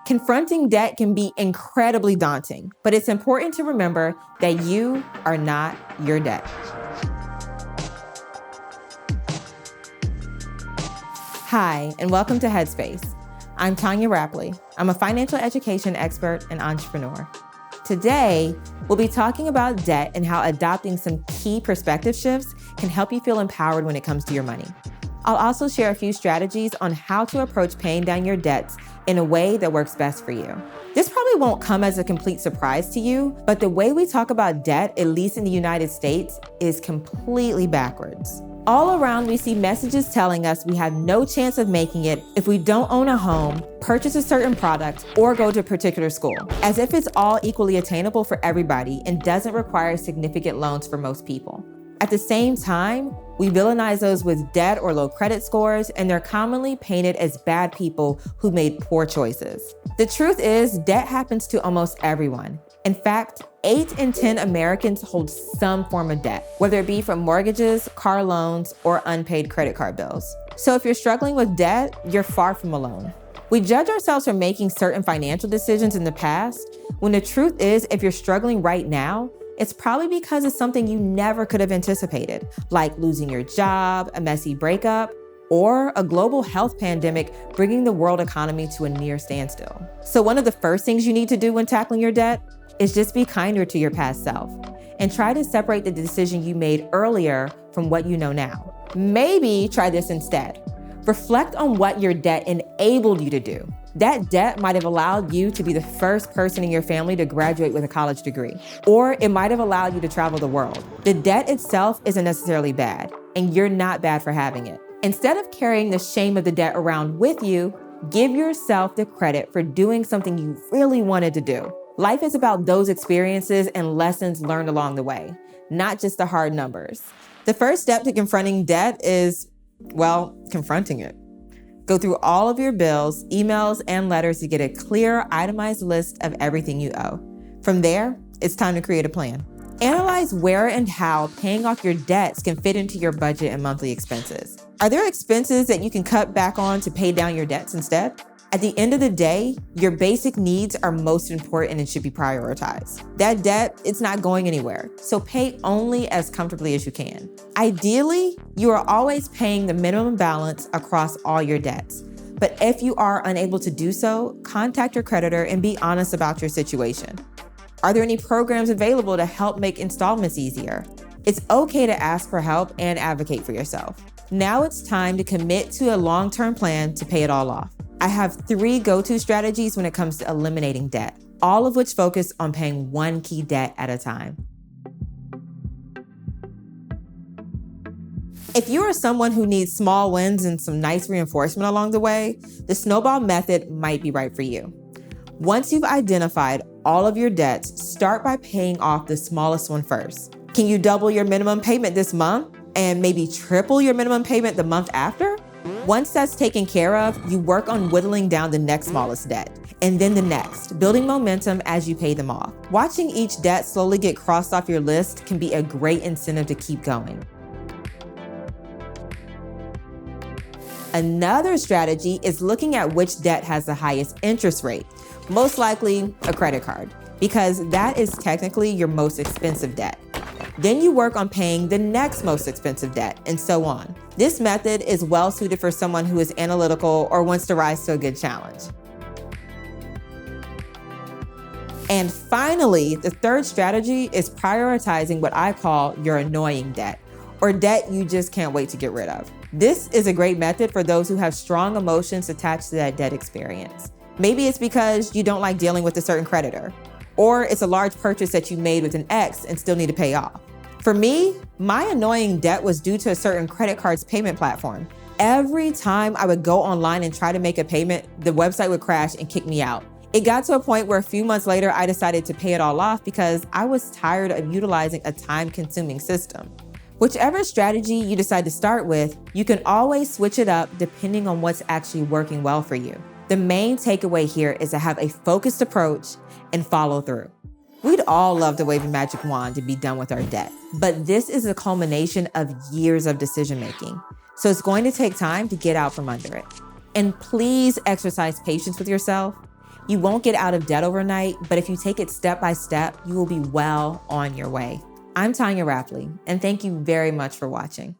Confronting debt can be incredibly daunting, but it's important to remember that you are not your debt. Hi, and welcome to Headspace. I'm Tanya Rapley. I'm a financial education expert and entrepreneur. Today, we'll be talking about debt and how adopting some key perspective shifts can help you feel empowered when it comes to your money. I'll also share a few strategies on how to approach paying down your debts in a way that works best for you. This probably won't come as a complete surprise to you, but the way we talk about debt, at least in the United States, is completely backwards. All around, we see messages telling us we have no chance of making it if we don't own a home, purchase a certain product, or go to a particular school, as if it's all equally attainable for everybody and doesn't require significant loans for most people. At the same time, we villainize those with debt or low credit scores, and they're commonly painted as bad people who made poor choices. The truth is, debt happens to almost everyone. In fact, 8 in 10 Americans hold some form of debt, whether it be from mortgages, car loans, or unpaid credit card bills. So if you're struggling with debt, you're far from alone. We judge ourselves for making certain financial decisions in the past, when the truth is, if you're struggling right now, it's probably because it's something you never could have anticipated, like losing your job, a messy breakup, or a global health pandemic bringing the world economy to a near standstill. So one of the first things you need to do when tackling your debt is just be kinder to your past self and try to separate the decision you made earlier from what you know now. Maybe try this instead. Reflect on what your debt enabled you to do. That debt might have allowed you to be the first person in your family to graduate with a college degree, or it might have allowed you to travel the world. The debt itself isn't necessarily bad, and you're not bad for having it. Instead of carrying the shame of the debt around with you, give yourself the credit for doing something you really wanted to do. Life is about those experiences and lessons learned along the way, not just the hard numbers. The first step to confronting debt is, confronting it. Go through all of your bills, emails, and letters to get a clear, itemized list of everything you owe. From there, it's time to create a plan. Analyze where and how paying off your debts can fit into your budget and monthly expenses. Are there expenses that you can cut back on to pay down your debts instead? At the end of the day, your basic needs are most important and should be prioritized. That debt, it's not going anywhere, so pay only as comfortably as you can. Ideally, you are always paying the minimum balance across all your debts. But if you are unable to do so, contact your creditor and be honest about your situation. Are there any programs available to help make installments easier? It's okay to ask for help and advocate for yourself. Now it's time to commit to a long-term plan to pay it all off. I have 3 go-to strategies when it comes to eliminating debt, all of which focus on paying one key debt at a time. If you are someone who needs small wins and some nice reinforcement along the way, the snowball method might be right for you. Once you've identified all of your debts, start by paying off the smallest one first. Can you double your minimum payment this month and maybe triple your minimum payment the month after? Once that's taken care of, you work on whittling down the next smallest debt, and then the next, building momentum as you pay them off. Watching each debt slowly get crossed off your list can be a great incentive to keep going. Another strategy is looking at which debt has the highest interest rate, most likely a credit card, because that is technically your most expensive debt. Then you work on paying the next most expensive debt, and so on. This method is well suited for someone who is analytical or wants to rise to a good challenge. And finally, the third strategy is prioritizing what I call your annoying debt, or debt you just can't wait to get rid of. This is a great method for those who have strong emotions attached to that debt experience. Maybe it's because you don't like dealing with a certain creditor, or it's a large purchase that you made with an ex and still need to pay off. For me, my annoying debt was due to a certain credit card's payment platform. Every time I would go online and try to make a payment, the website would crash and kick me out. It got to a point where a few months later, I decided to pay it all off because I was tired of utilizing a time-consuming system. Whichever strategy you decide to start with, you can always switch it up depending on what's actually working well for you. The main takeaway here is to have a focused approach and follow through. We'd all love to wave a magic wand to be done with our debt, but this is a culmination of years of decision-making. So it's going to take time to get out from under it. And please exercise patience with yourself. You won't get out of debt overnight, but if you take it step by step, you will be well on your way. I'm Tanya Rapley, and thank you very much for watching.